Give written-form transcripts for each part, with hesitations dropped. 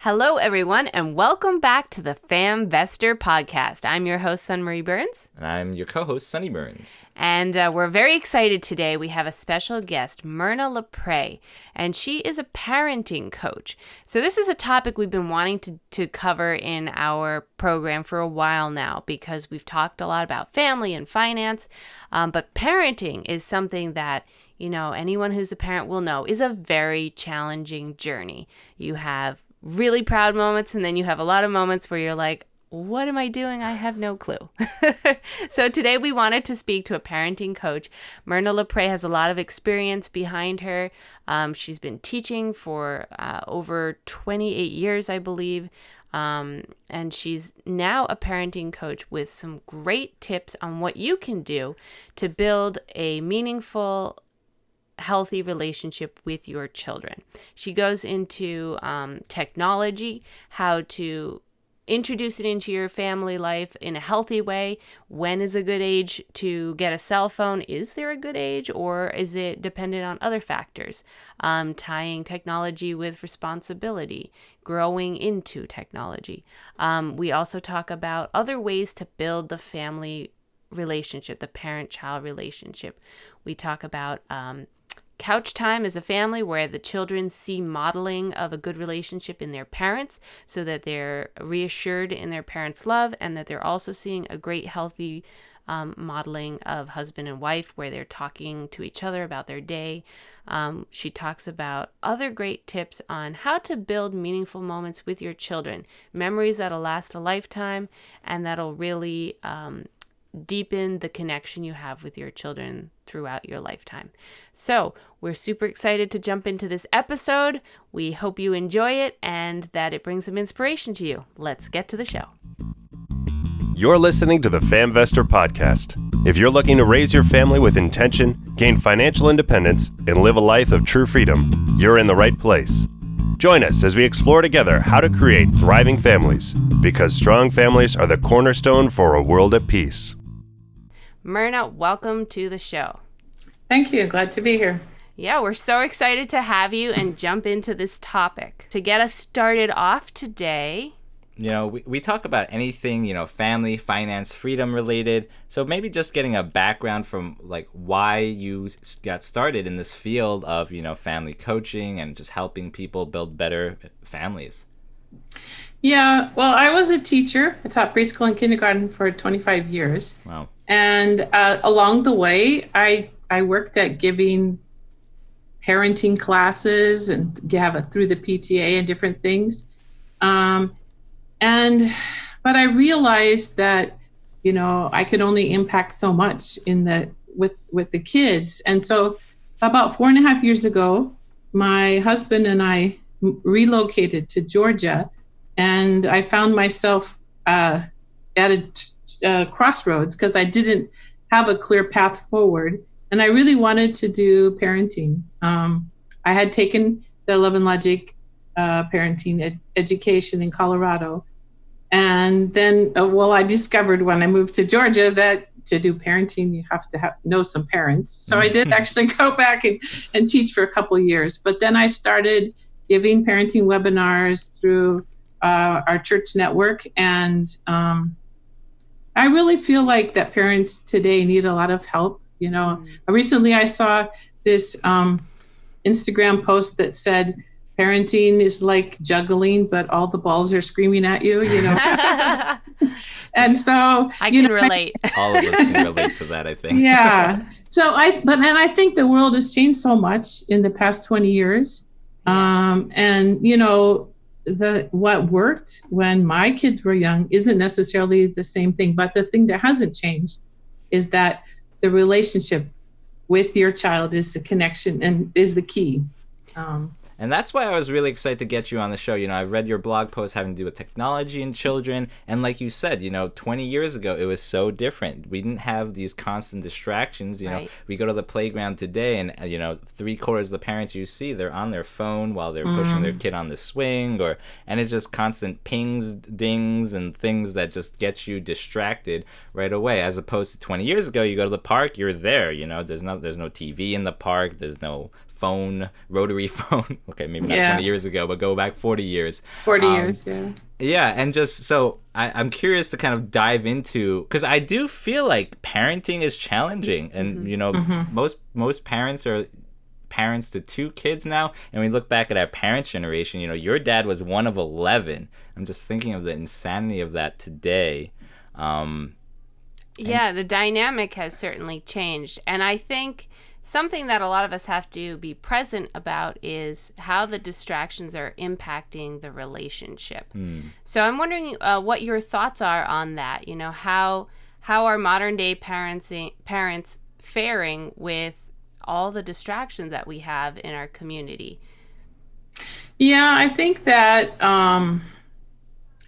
Hello, everyone, and welcome back to the FamVestor podcast. I'm your host, Sunmarie Burns. And I'm your co-host, Sunny Burns. And we're very excited today. We have a special guest, Myrna Lapres, and she is a parenting coach. So this is a topic we've been wanting to cover in our program for a while now because we've talked a lot about family and finance, but parenting is something that anyone who's a parent will know is a very challenging journey. You have really proud moments, and then you have a lot of moments where you're like, what am I doing? I have no clue. So today we wanted to speak to a parenting coach. Myrna Lapres has a lot of experience behind her. She's been teaching for over 28 years, I believe. And she's now a parenting coach with some great tips on what you can do to build a meaningful, healthy relationship with your children. She goes into technology, how to introduce it into your family life in a healthy way. When is a good age to get a cell phone? Is there a good age, or is it dependent on other factors? Tying technology with responsibility, growing into technology. We also talk about other ways to build the family relationship, the parent-child relationship. We talk about couch time as a family, where the children see modeling of a good relationship in their parents so that they're reassured in their parents' love, and that they're also seeing a great, healthy modeling of husband and wife where they're talking to each other about their day. She talks about other great tips on how to build meaningful moments with your children, memories that'll last a lifetime and that'll really deepen the connection you have with your children throughout your lifetime. So we're super excited to jump into this episode. We hope you enjoy it and that it brings some inspiration to you. Let's get to the show. You're listening to the FamVestor podcast. If you're looking to raise your family with intention, gain financial independence, and live a life of true freedom, you're in the right place. Join us as we explore together how to create thriving families, because strong families are the cornerstone for a world at peace. Myrna, welcome to the show. Thank you. Glad to be here. Yeah, we're so excited to have you and jump into this topic. To get us started off today, we talk about anything, family, finance, freedom related. So maybe just getting a background from why you got started in this field of, family coaching and just helping people build better families. Yeah, well, I was a teacher. I taught preschool and kindergarten for 25 years. Wow. And along the way, I worked at giving parenting classes and through the PTA and different things. But I realized that, I could only impact so much with the kids. And so about 4.5 years ago, my husband and I relocated to Georgia, and I found myself at a crossroads because I didn't have a clear path forward. And I really wanted to do parenting. I had taken the Love and Logic parenting education in Colorado. And then, I discovered when I moved to Georgia that to do parenting, you have to know some parents. So I did actually go back and teach for a couple of years. But then I started giving parenting webinars through our church network. And I really feel like that parents today need a lot of help. Recently I saw this Instagram post that said, parenting is like juggling, but all the balls are screaming at you, And so I can relate. All of us can relate to that, I think. Yeah. So I think the world has changed so much in the past 20 years. What worked when my kids were young isn't necessarily the same thing, but the thing that hasn't changed is that the relationship with your child is the connection and is the key. And that's why I was really excited to get you on the show. I've read your blog post having to do with technology and children. And like you said, 20 years ago, it was so different. We didn't have these constant distractions. Right. We go to the playground today and, 3/4 of the parents you see, they're on their phone while they're pushing their kid on the swing. And it's just constant pings, dings, and things that just get you distracted right away. As opposed to 20 years ago, you go to the park, you're there. There's no TV in the park. There's no phone, rotary phone. Okay, maybe not Yeah. 20 years ago, but go back 40 years. 40 years, yeah. Yeah, and just so I'm curious to kind of dive into, because I do feel like parenting is challenging, and most parents are parents to 2 kids now, and we look back at our parents' generation. Your dad was one of 11. I'm just thinking of the insanity of that today. Yeah, the dynamic has certainly changed, and I think something that a lot of us have to be present about is how the distractions are impacting the relationship. So I'm wondering what your thoughts are on that. How are modern day parents faring with all the distractions that we have in our community? Yeah, I think that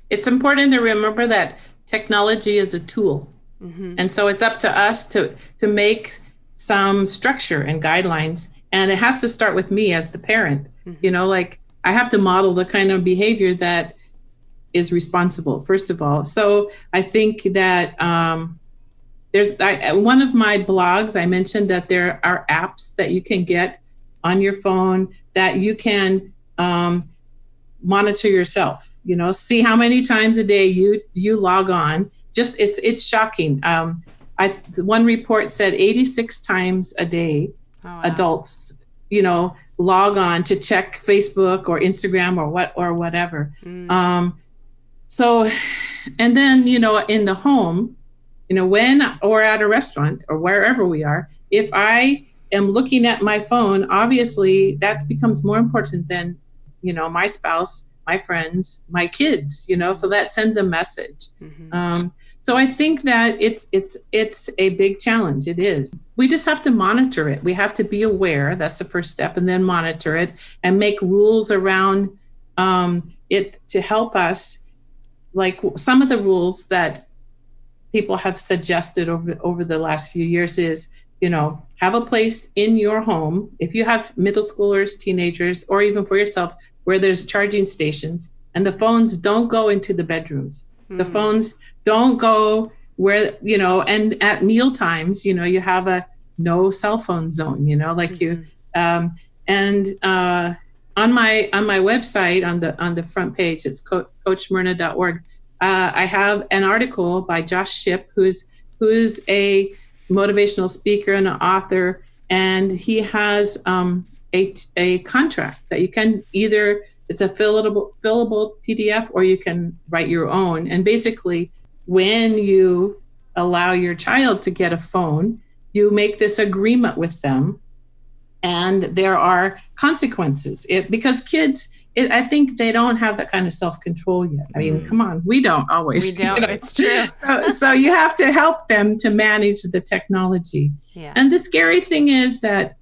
it's important to remember that technology is a tool. And so it's up to us to make some structure and guidelines. And it has to start with me as the parent. Like I have to model the kind of behavior that is responsible, first of all. So I think that there's one of my blogs, I mentioned that there are apps that you can get on your phone that you can monitor yourself, see how many times a day you log on. Just it's shocking. One report said 86 times a day, adults, log on to check Facebook or Instagram or whatever. So, and then, in the home, when or at a restaurant or wherever we are, if I am looking at my phone, obviously that becomes more important than, my spouse, my friends, my kids, so that sends a message. So I think that it's a big challenge. It is. We just have to monitor it. We have to be aware. That's the first step, and then monitor it and make rules around it to help us. Like some of the rules that people have suggested over the last few years is, have a place in your home. If you have middle schoolers, teenagers, or even for yourself, where there's charging stations, and the phones don't go into the bedrooms. The phones don't go where, and at meal times, you have a no cell phone zone, like you, and on my website, on the front page, it's coachmyrna.org. I have an article by Josh Shipp, who's a motivational speaker and an author, and he has a contract that you can either, it's a fillable PDF, or you can write your own. And basically, when you allow your child to get a phone, you make this agreement with them, and there are consequences. Because kids, I think they don't have that kind of self-control yet. I mean, come on, we don't always. We don't. It's true. So you have to help them to manage the technology. Yeah. And the scary thing is that,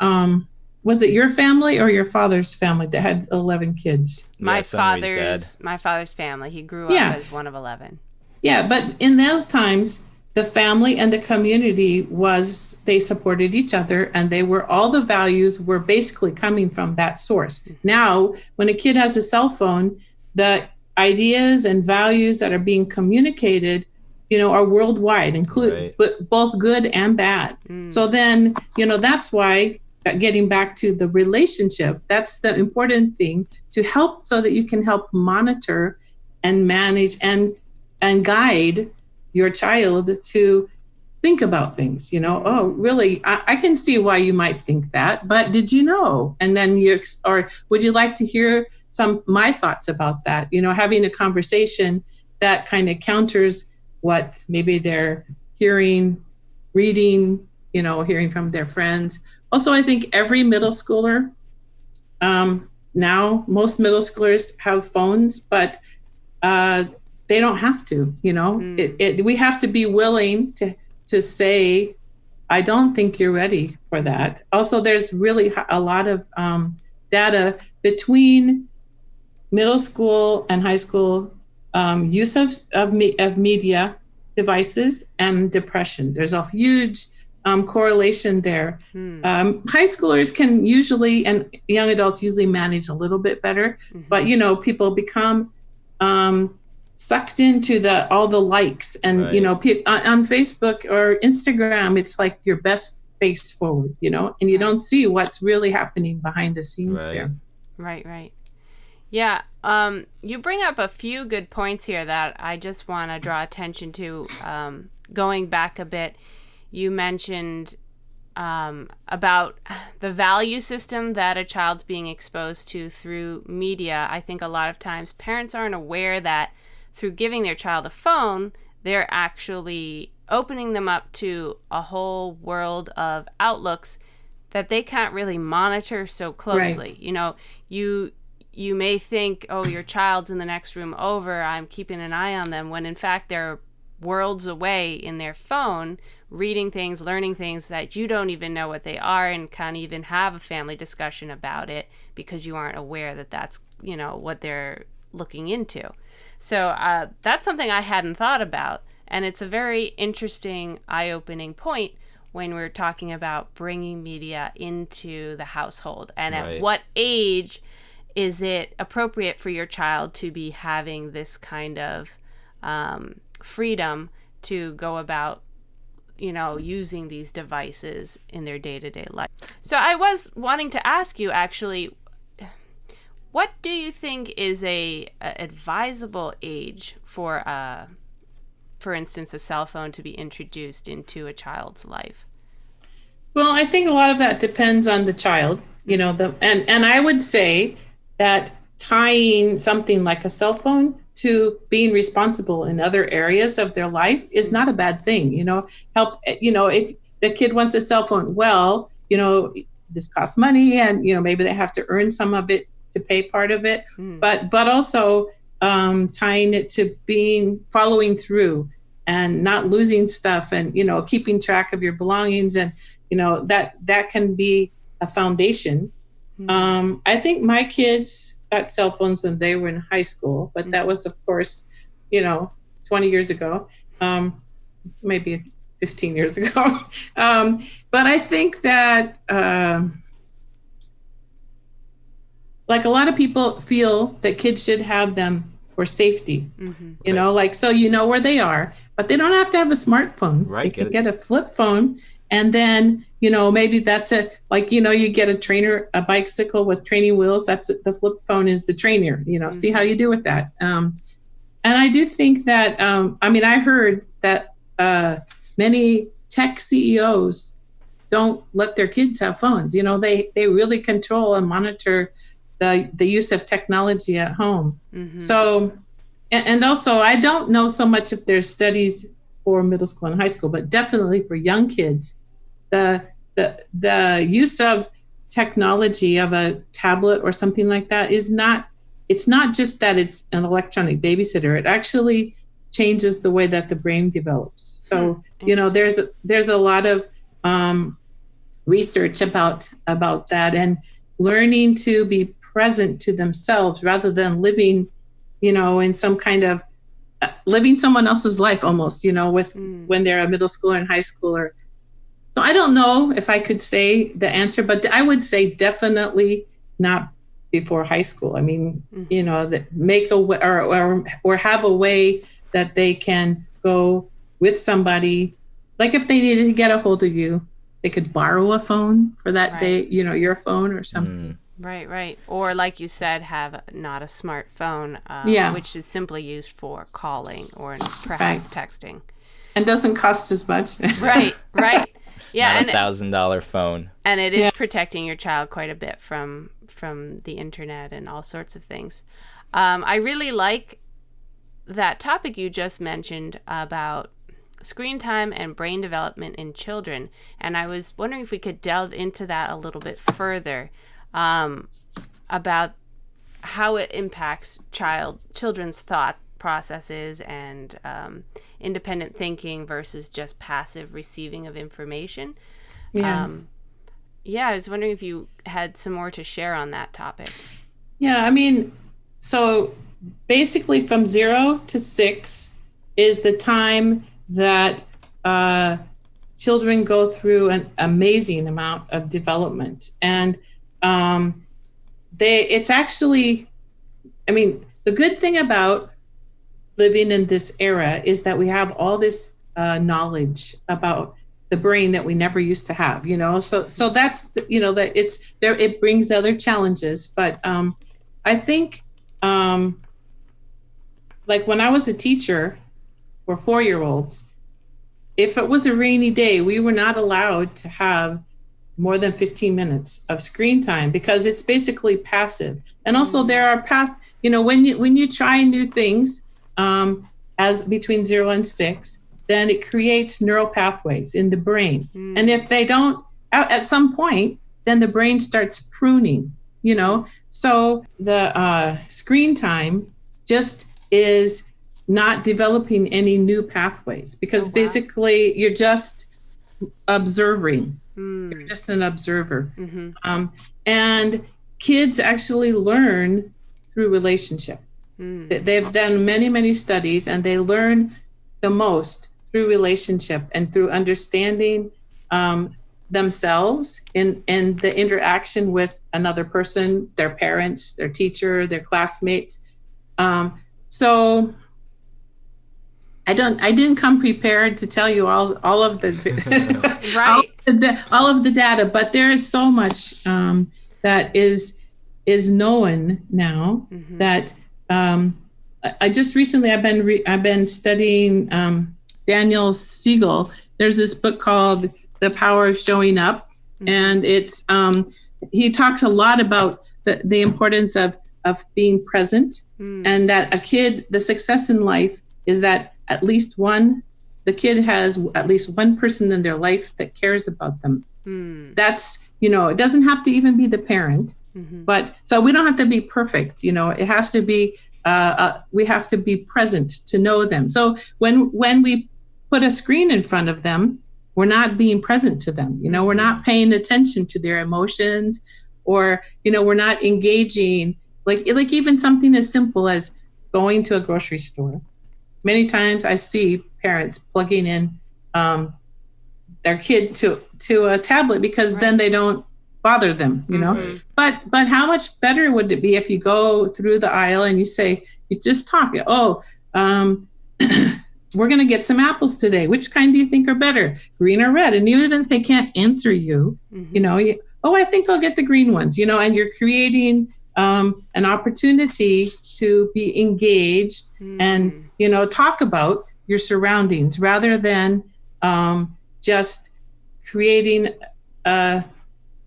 was it your family or your father's family that had 11 kids? My father's family. He grew up as one of 11. Yeah, but in those times, the family and the community they supported each other, and all the values were basically coming from that source. Now, when a kid has a cell phone, the ideas and values that are being communicated, are worldwide, but both good and bad. So then, that's why, getting back to the relationship, that's the important thing, to help so that you can help monitor and manage and guide your child to think about things, oh, really, I can see why you might think that, but did you know? And then or would you like to hear my thoughts about that? Having a conversation that kind of counters what maybe they're hearing, reading, hearing from their friends. Also, I think every middle schooler, now most middle schoolers have phones, but they don't have to, we have to be willing to say, I don't think you're ready for that. Also, there's really a lot of data between middle school and high school use of media devices and depression. There's a huge correlation there. High schoolers can usually, and young adults usually, manage a little bit better, but people become sucked into all the likes, and on Facebook or Instagram, it's like your best face forward, and you don't see what's really happening behind the scenes there. Right. Yeah, you bring up a few good points here that I just want to draw attention to. Going back a bit, you mentioned about the value system that a child's being exposed to through media. I think a lot of times parents aren't aware that through giving their child a phone, they're actually opening them up to a whole world of outlooks that they can't really monitor so closely. Right. You may think, oh, your child's in the next room over, I'm keeping an eye on them, when in fact they're worlds away in their phone, reading things, learning things that you don't even know what they are, and can't even have a family discussion about it because you aren't aware that that's, what they're looking into. So that's something I hadn't thought about. And it's a very interesting, eye-opening point when we're talking about bringing media into the household. And at what age is it appropriate for your child to be having this kind of freedom to go about, using these devices in their day-to-day life? So I was wanting to ask you, actually, what do you think is a advisable age for instance, a cell phone to be introduced into a child's life? Well, I think a lot of that depends on the child, and I would say that tying something like a cell phone to being responsible in other areas of their life is not a bad thing. If the kid wants a cell phone, well, this costs money, and maybe they have to earn some of it to pay part of it, but also tying it to following through and not losing stuff, and keeping track of your belongings, and that can be a foundation. I think my kids got cell phones when they were in high school, but that was, of course, 20 years ago, maybe 15 years ago. But I think that like a lot of people feel that kids should have them for safety, so where they are, but they don't have to have a smartphone. Right. They can get a flip phone, and then, maybe that's you get a bicycle with training wheels. That's the flip phone is the trainer, see how you do with that. And I do think that, I heard that many tech CEOs don't let their kids have phones. They really control and monitor the use of technology at home. So, and also, I don't know so much if there's studies for middle school and high school, but definitely for young kids, the use of technology, of a tablet or something like that, it's not just that it's an electronic babysitter. It actually changes the way that the brain develops. So, there's a lot of research about that, and learning to be present to themselves rather than living, in some kind of living someone else's life almost, when they're a middle schooler and high schooler. So I don't know if I could say the answer, but I would say definitely not before high school. That make a way, or have a way that they can go with somebody. Like if they needed to get a hold of you, they could borrow a phone for that day, your phone or something. Right. Or like you said, have not a smartphone, which is simply used for calling or perhaps texting. And doesn't cost as much. Right. Yeah, not $1,000 phone. And it is protecting your child quite a bit from the internet and all sorts of things. I really like that topic you just mentioned about screen time and brain development in children. And I was wondering if we could delve into that a little bit further. About how it impacts children's thought processes and independent thinking versus just passive receiving of information. I was wondering if you had some more to share on that topic. So basically from 0 to 6 is the time that children go through an amazing amount of development. And it's actually, the good thing about living in this era is that we have all this knowledge about the brain that we never used to have, so that's that it's there. It brings other challenges, but I think like when I was a teacher for 4-year-olds, if it was a rainy day, we were not allowed to have more than 15 minutes of screen time because it's basically passive. And also there are when you try new things as between 0 and 6, then it creates neural pathways in the brain. And if they don't, at some point, then the brain starts pruning, So the screen time just is not developing any new pathways because basically you're just observing. You're just an observer. And kids actually learn through relationship. They've done many, many studies, and they learn the most through relationship and through understanding themselves in the interaction with another person, their parents, their teacher, their classmates. So I didn't come prepared to tell you all of the right. all of the data, but there is so much that is known now that I just recently I've been studying Daniel Siegel. There's this book called The Power of Showing Up, and it's he talks a lot about the importance of being present, and that the success in life is that the kid has at least one person in their life that cares about them. That's, it doesn't have to even be the parent, but so we don't have to be perfect. It has to be, we have to be present to know them. So when we put a screen in front of them, we're not being present to them. We're not paying attention to their emotions, or, we're not engaging, like even something as simple as going to a grocery store. Many times I see parents plugging in their kid to a tablet because then they don't bother them, But how much better would it be if you go through the aisle and you just talk, we're going to get some apples today. Which kind do you think are better, green or red? And even if they can't answer you, I think I'll get the green ones, and you're creating an opportunity to be engaged and, talk about your surroundings rather than just creating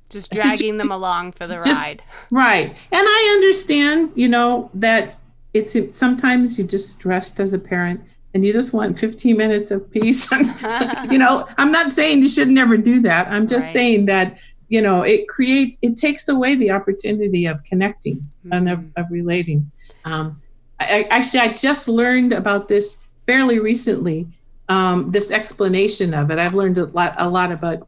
just dragging them along for the ride. Right. And I understand, that it's sometimes you're just stressed as a parent and you just want 15 minutes of peace. I'm not saying you should never do that. I'm just saying that, it takes away the opportunity of connecting and of relating. I just learned about this fairly recently, this explanation of it. I've learned a lot about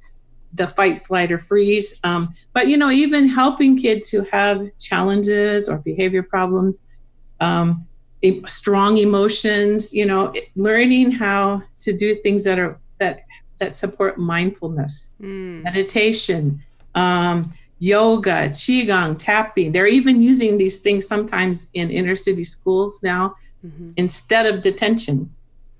the fight, flight, or freeze. But, even helping kids who have challenges or behavior problems, strong emotions, learning how to do things that support mindfulness, meditation, yoga, qigong, tapping. They're even using these things sometimes in inner city schools now instead of detention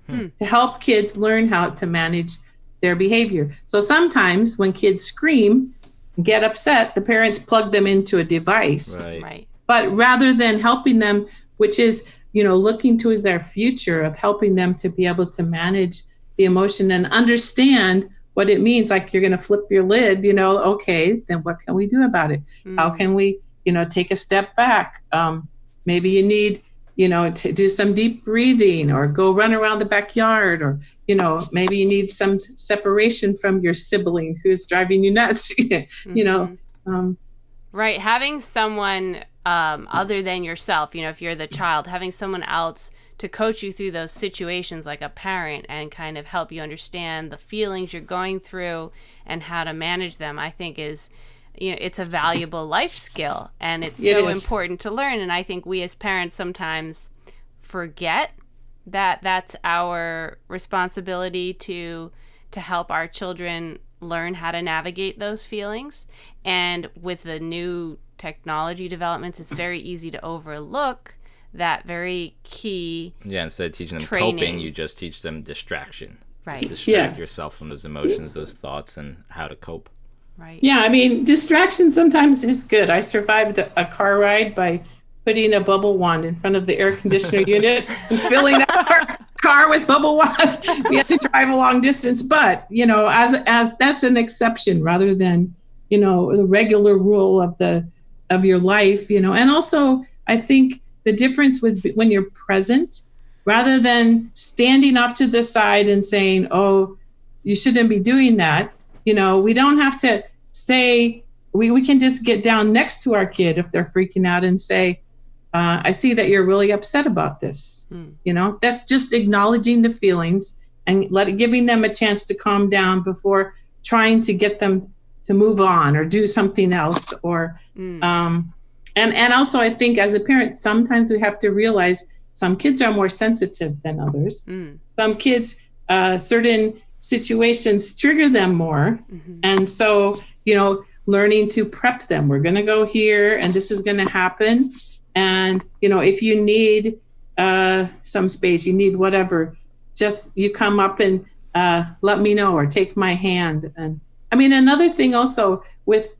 to help kids learn how to manage their behavior. So sometimes when kids scream and get upset, the parents plug them into a device. Right. But rather than helping them, which is, looking to their future of helping them to be able to manage the emotion and understand what it means, like you're going to flip your lid, okay, then what can we do about it? How can we, take a step back? Maybe you need, to do some deep breathing or go run around the backyard, or, maybe you need some separation from your sibling who's driving you nuts, Right. Having someone other than yourself, if you're the child, having someone else to coach you through those situations like a parent and kind of help you understand the feelings you're going through and how to manage them, I think is, it's a valuable life skill, and it's so important to learn. And I think we as parents sometimes forget that that's our responsibility to help our children learn how to navigate those feelings. And with the new technology developments, it's very easy to overlook that very key instead of teaching them training. coping, you just teach them distraction. Right. Just distract Yeah. yourself from those emotions, those thoughts, and how to cope. Right. Yeah, I mean, distraction sometimes is good. I survived a car ride by putting a bubble wand in front of the air conditioner unit and filling up our car with bubble wand. We had to drive a long distance, but as that's an exception rather than the regular rule of your life. And also I think the difference with when you're present, rather than standing off to the side and saying, "Oh, you shouldn't be doing that." We don't have to say, we can just get down next to our kid if they're freaking out and say, I see that you're really upset about this. That's just acknowledging the feelings and giving them a chance to calm down before trying to get them to move on or do something else. And also I think as a parent, sometimes we have to realize some kids are more sensitive than others. Some kids, certain situations trigger them more. And so, learning to prep them. We're going to go here and this is going to happen. And, if you need some space, you need whatever, just you come up and let me know or take my hand. And I mean, another thing also with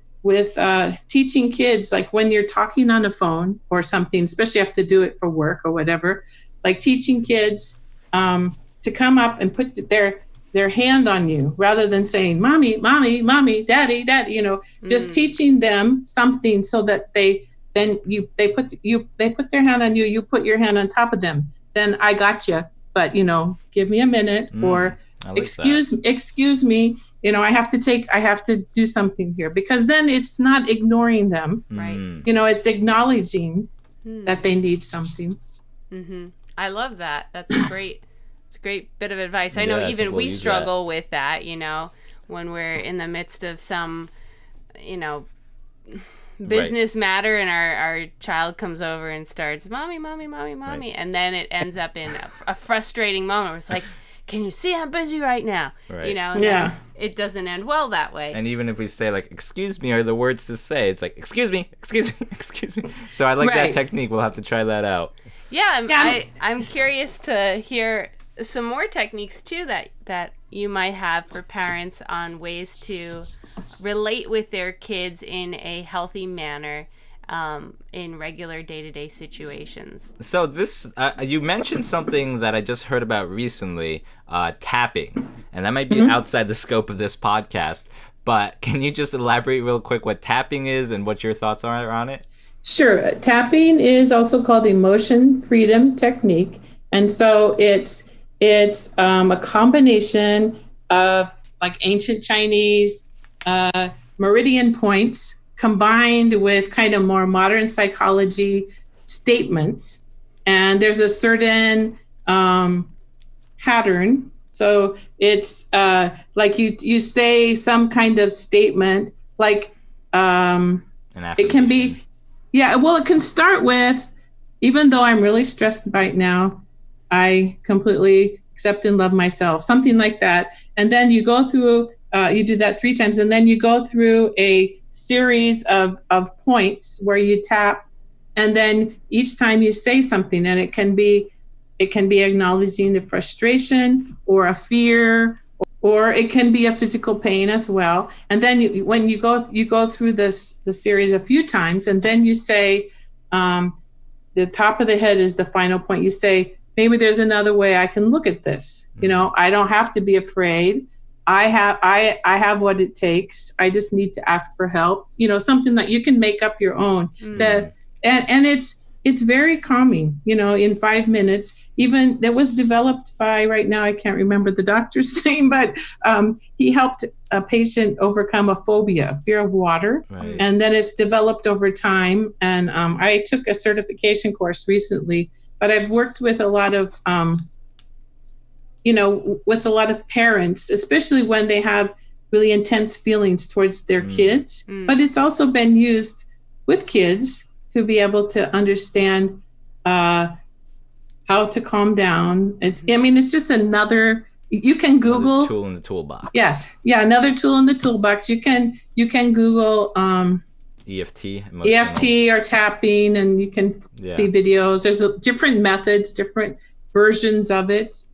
teaching kids, like when you're talking on a phone or something, especially if you have to do it for work or whatever, like teaching kids to come up and put their hand on you rather than saying, mommy, mommy, mommy, daddy, daddy, just teaching them something so that they put their hand on you, you put your hand on top of them. Then I got you, but give me a minute or like excuse me, I have to do something here, because then it's not ignoring them. Right. It's acknowledging that they need something. I love that. That's a great bit of advice. I know I even think we we'll use struggle with that, when we're in the midst of some, business matter and our child comes over and starts, mommy, mommy, mommy, mommy. Right. And then it ends up in a frustrating moment where it's like, can you see I'm busy right now? Right. And it doesn't end well that way. And even if we say like, excuse me, are the words to say, it's like, excuse me, excuse me, excuse me. So I like that technique. We'll have to try that out. Yeah, I'm curious to hear some more techniques too that you might have for parents on ways to relate with their kids in a healthy manner in regular day-to-day situations. So this, you mentioned something that I just heard about recently, tapping, and that might be outside the scope of this podcast, but can you just elaborate real quick what tapping is and what your thoughts are on it? Sure. Tapping is also called emotion freedom technique. And so it's a combination of like ancient Chinese meridian points combined with kind of more modern psychology statements. And there's a certain pattern. So it's like you say some kind of statement, like it can be, it can start with, even though I'm really stressed right now, I completely accept and love myself, something like that. And then you go through, you do that 3 times, and then you go through a series of points where you tap, and then each time you say something, and it can be acknowledging the frustration or a fear, or it can be a physical pain as well. And then when you go through the series a few times, and then you say, the top of the head is the final point. You say, maybe there's another way I can look at this. I don't have to be afraid. I have what it takes. I just need to ask for help. Something that you can make up your own. And it's very calming, in 5 minutes. Even that was developed by, right now I can't remember the doctor's name, but he helped a patient overcome a phobia, fear of water. Right. And then it's developed over time. And I took a certification course recently, but I've worked with a lot of parents, especially when they have really intense feelings towards their kids. But it's also been used with kids to be able to understand how to calm down. It's just another, you can Google. Another tool in the toolbox. Yeah, another tool in the toolbox. You can Google EFT or tapping, and you can see videos. There's different methods, different versions of it.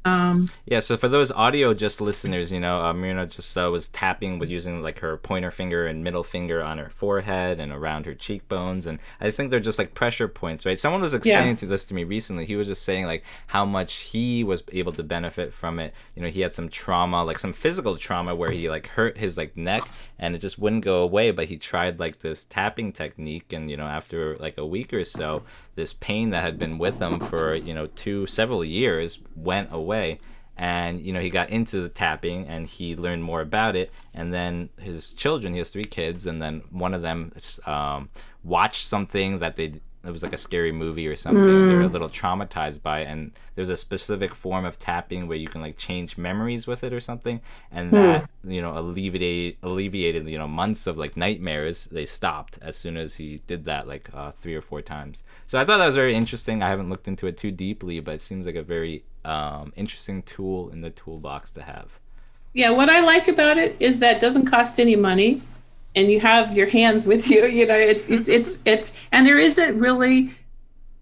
Yeah, so for those audio just listeners, Myrna just was tapping with using like her pointer finger and middle finger on her forehead and around her cheekbones, and I think they're just like pressure points, right? Someone was explaining this to me recently. He was just saying like how much he was able to benefit from it. He had some trauma, like some physical trauma, where he like hurt his like neck and it just wouldn't go away. But he tried like this tapping technique, and after like a week or so, this pain that had been with him for several years went away. And he got into the tapping and he learned more about it. And then his children, he has 3 kids, and then one of them watched something that it was like a scary movie or something. They're a little traumatized by it, and there's a specific form of tapping where you can like change memories with it or something, and that alleviated months of like nightmares. They stopped as soon as he did that, like 3 or 4 times. So I thought that was very interesting. I haven't looked into it too deeply, but it seems like a very interesting tool in the toolbox to have. Yeah, what I like about it is that it doesn't cost any money, and you have your hands with you. It's and there isn't really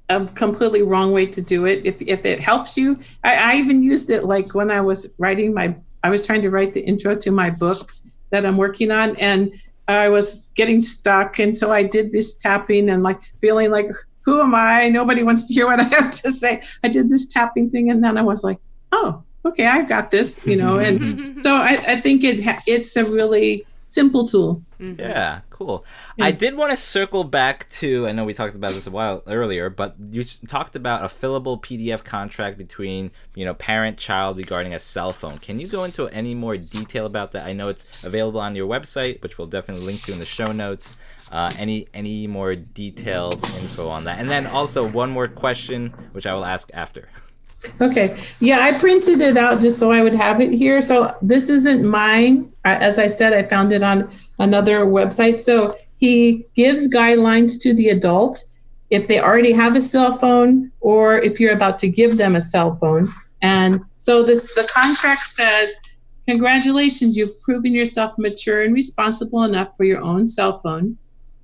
a completely wrong way to do it. If it helps you, I even used it like when I was I was trying to write the intro to my book that I'm working on, and I was getting stuck, and so I did this tapping and like feeling like, who am I? Nobody wants to hear what I have to say. I did this tapping thing, and then I was like, oh, okay, I've got this, And so I think it's a really simple tool. Yeah, cool. I did want to circle back to, I know we talked about this a while earlier, but you talked about a fillable PDF contract between, parent-child regarding a cell phone. Can you go into any more detail about that? I know it's available on your website, which we'll definitely link to in the show notes. Any more detailed info on that? And then also one more question, which I will ask after. Okay. Yeah, I printed it out just so I would have it here. So this isn't mine. As I said, I found it on another website. So he gives guidelines to the adult if they already have a cell phone or if you're about to give them a cell phone. And so the contract says, congratulations, you've proven yourself mature and responsible enough for your own cell phone.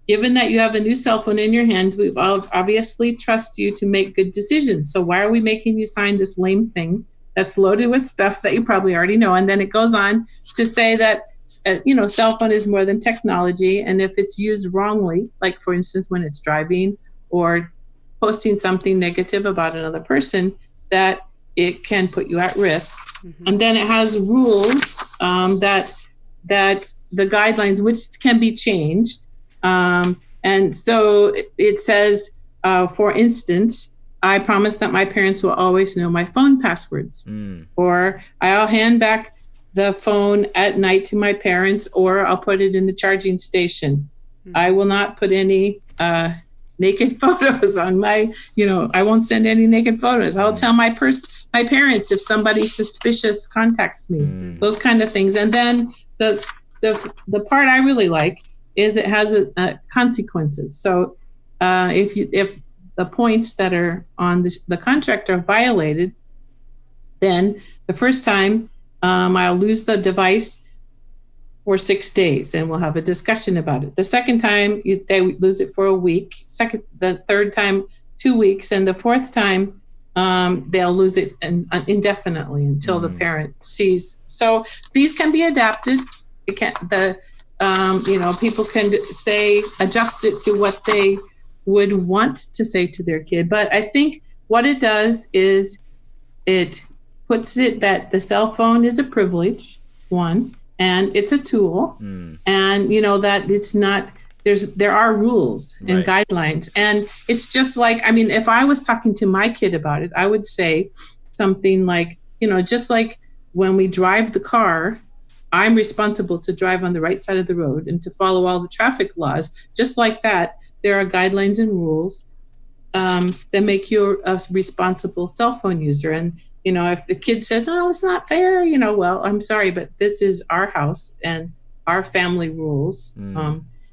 Given that you have a new cell phone in your hands, we obviously trust you to make good decisions. So why are we making you sign this lame thing that's loaded with stuff that you probably already know? And then it goes on to say that, cell phone is more than technology. And if it's used wrongly, like for instance, when it's driving or posting something negative about another person, that it can put you at risk. Mm-hmm. And then it has rules that the guidelines, which can be changed. And so it says, for instance, I promise that my parents will always know my phone passwords, or I'll hand back the phone at night to my parents, or I'll put it in the charging station. I will not put any naked photos on my, I won't send any naked photos. I'll tell my parents if somebody suspicious contacts me, those kind of things. And then the part I really like is it has consequences. So if the points that are on the contract are violated, then the first time I'll lose the device for 6 days, and we'll have a discussion about it. The second time they lose it for a week. The third time 2 weeks, and the fourth time they'll lose it indefinitely until the parent sees. So these can be adapted. People can adjust it to what they would want to say to their kid. But I think what it does is it puts it that the cell phone is a privilege, one, and it's a tool, and that it's not. There are rules and guidelines, and it's just like, if I was talking to my kid about it, I would say something like, just like when we drive the car, I'm responsible to drive on the right side of the road and to follow all the traffic laws. Just like that, there are guidelines and rules that make you a responsible cell phone user. And, if the kid says, oh, it's not fair, well, I'm sorry, but this is our house and our family rules.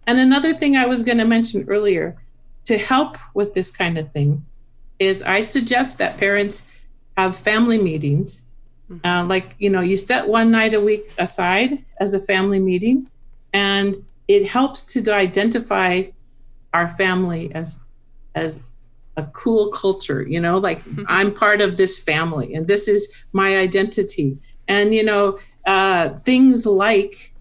And another thing I was going to mention earlier, to help with this kind of thing, is I suggest that parents have family meetings. You set one night a week aside as a family meeting, and it helps to identify our family as a cool culture, like I'm part of this family and this is my identity. And, things like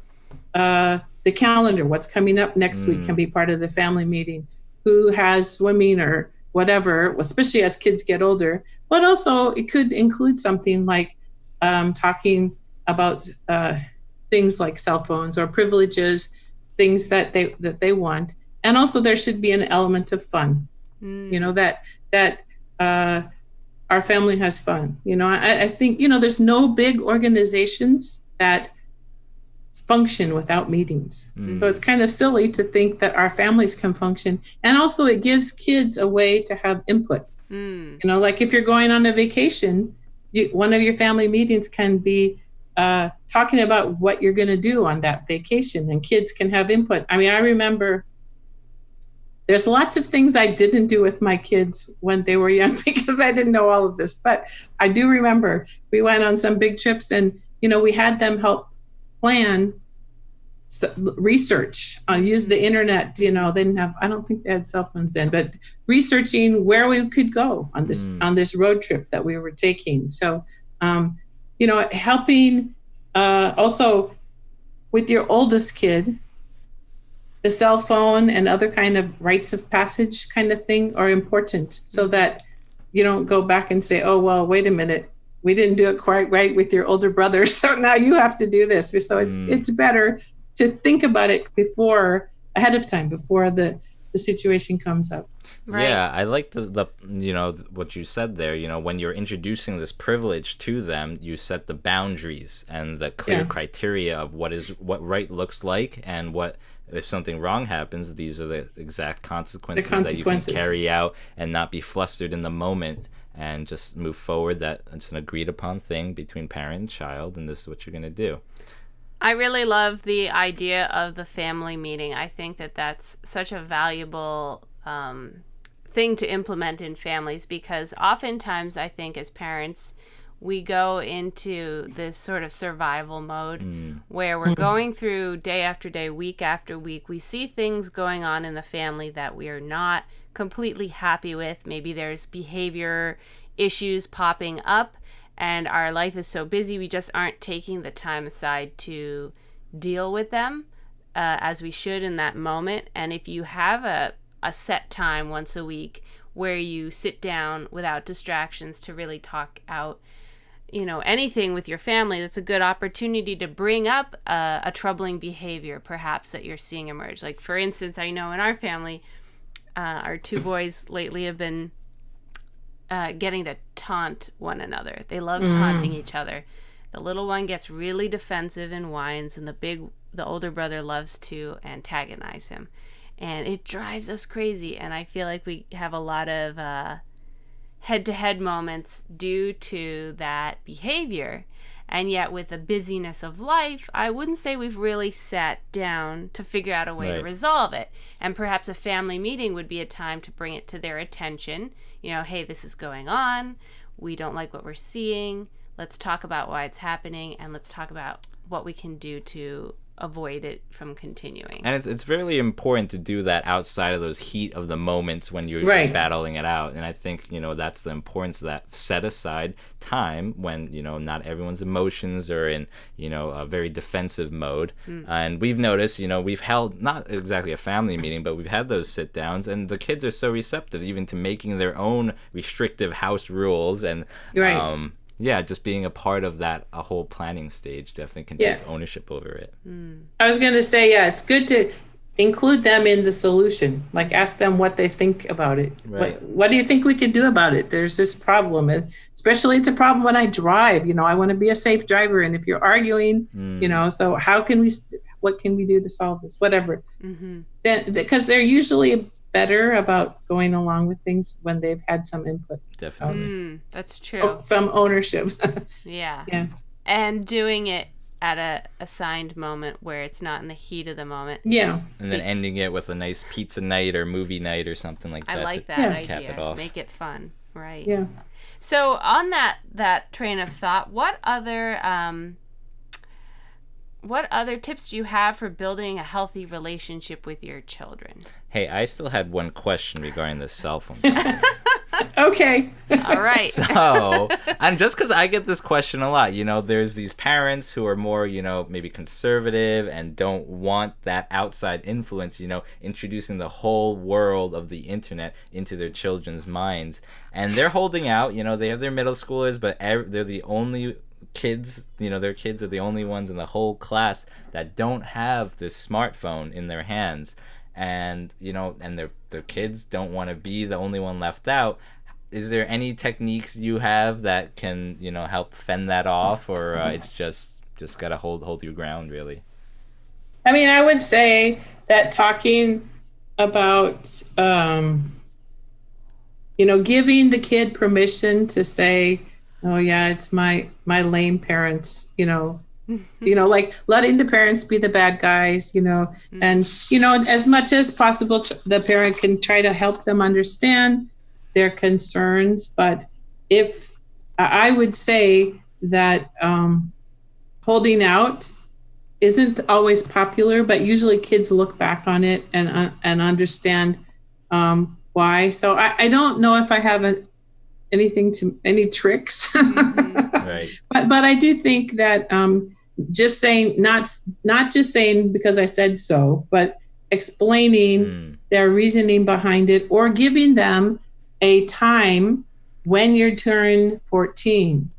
the calendar, what's coming up next week can be part of the family meeting, who has swimming or whatever, especially as kids get older. But also it could include something like talking about things like cell phones or privileges, things that they want. And also there should be an element of fun, that our family has fun. I think, there's no big organizations that function without meetings. So it's kind of silly to think that our families can function. And also it gives kids a way to have input. Like if you're going on a vacation, one of your family meetings can be talking about what you're going to do on that vacation, and kids can have input. I mean, I remember there's lots of things I didn't do with my kids when they were young because I didn't know all of this. But I do remember we went on some big trips and, we had them help plan research, use the internet. They didn't have, I don't think they had cell phones then, but researching where we could go on this road trip that we were taking. So, helping also with your oldest kid, the cell phone and other kind of rites of passage kind of thing are important, so that you don't go back and say, oh, well, wait a minute, we didn't do it quite right with your older brother, so now you have to do this. So it's better to think about it ahead of time, before the situation comes up. Right. Yeah, I like the what you said there. When you're introducing this privilege to them, you set the boundaries and the clear criteria of what right looks like, and what, if something wrong happens, these are the exact consequences that you can carry out and not be flustered in the moment, and just move forward. That it's an agreed upon thing between parent and child, and this is what you're going to do. I really love the idea of the family meeting. I think that that's such a valuable thing to implement in families, because oftentimes I think as parents we go into this sort of survival mode where we're going through day after day, week after week. We see things going on in the family that we are not completely happy with. Maybe there's behavior issues popping up, and our life is so busy we just aren't taking the time aside to deal with them as we should in that moment. And if you have a set time once a week where you sit down without distractions to really talk out anything with your family, that's a good opportunity to bring up a troubling behavior perhaps that you're seeing emerge. Like, for instance, I know in our family, our two boys lately have been getting to taunt one another. They love taunting each other. The little one gets really defensive and whines, and the older brother loves to antagonize him. And it drives us crazy. And I feel like we have a lot of head-to-head moments due to that behavior. And yet with the busyness of life, I wouldn't say we've really sat down to figure out a way to resolve it. And perhaps a family meeting would be a time to bring it to their attention. Hey, this is going on. We don't like what we're seeing. Let's talk about why it's happening, and let's talk about what we can do to avoid it from continuing. And it's really important to do that outside of those heat of the moments when you're battling it out. And I think, that's the importance of that set aside time when, not everyone's emotions are in, a very defensive mode. And we've noticed, we've held not exactly a family meeting, but we've had those sit downs, and the kids are so receptive even to making their own restrictive house rules. And just being a part of that whole planning stage definitely can take ownership over it. I was going to say, it's good to include them in the solution. Like, ask them what they think about it. Right. What do you think we could do about it? There's this problem. Especially it's a problem when I drive. I want to be a safe driver. And if you're arguing, so what can we do to solve this? Whatever. Then, because they're usually better about going along with things when they've had some input. Definitely. That's true. Some ownership. Yeah. And doing it at a assigned moment where it's not in the heat of the moment. Yeah. And then ending it with a nice pizza night or movie night or something like that. I like that idea. Cap it off. Make it fun. Right. Yeah. So on that train of thought, what other tips do you have for building a healthy relationship with your children? Hey, I still had one question regarding the cell phone. Okay. All right. So, and just because I get this question a lot, there's these parents who are more, maybe conservative and don't want that outside influence, introducing the whole world of the internet into their children's minds. And they're holding out, they have their middle schoolers, but they're the only kids, their kids are the only ones in the whole class that don't have this smartphone in their hands. And, and their kids don't want to be the only one left out. Is there any techniques you have that can, help fend that off, or it's just gotta hold your ground, really? I mean, I would say that talking about, giving the kid permission to say, oh yeah, it's my lame parents, like letting the parents be the bad guys, and, as much as possible, the parent can try to help them understand their concerns. But if I would say that holding out isn't always popular, but usually kids look back on it and understand why. So I don't know if I have any tricks, right. but I do think that just saying, not just saying because I said so, but explaining their reasoning behind it, or giving them a time when you turn 14,